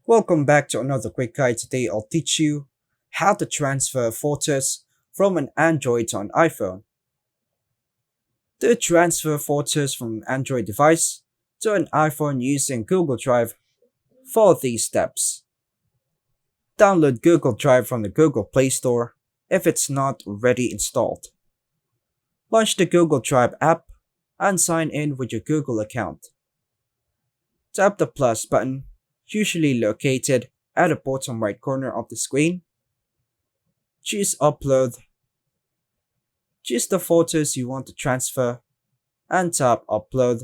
Welcome back to another quick guide. Today I'll teach you how to transfer photos from an Android to an iPhone. To transfer photos from an Android device to an iPhone using Google Drive, follow these steps. Download Google Drive from the Google Play Store if it's not already installed. Launch the Google Drive app and sign in with your Google account. Tap the plus button, usually located at the bottom right corner of the screen. Choose Upload. Choose the photos you want to transfer and tap Upload.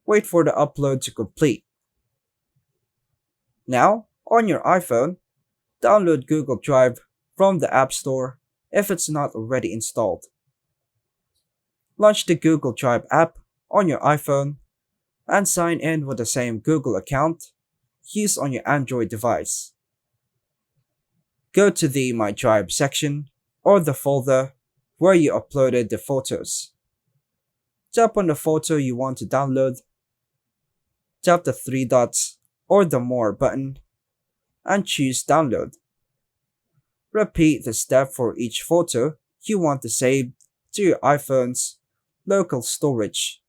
Wait for the upload to complete. Now, on your iPhone, download Google Drive from the App Store if it's not already installed. Launch the Google Drive app on your iPhone and sign in with the same Google account used on your Android device. Go to the My Drive section or the folder where you uploaded the photos. Tap on the photo you want to download. Tap the three dots or the More button and choose Download. Repeat the step for each photo you want to save to your iPhone's local storage.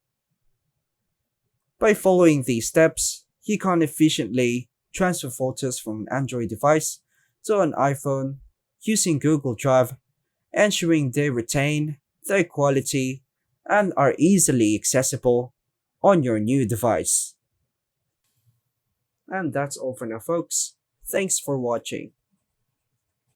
By following these steps, you can efficiently transfer photos from an Android device to an iPhone using Google Drive, ensuring they retain their quality and are easily accessible on your new device. And that's all for now, folks. Thanks for watching.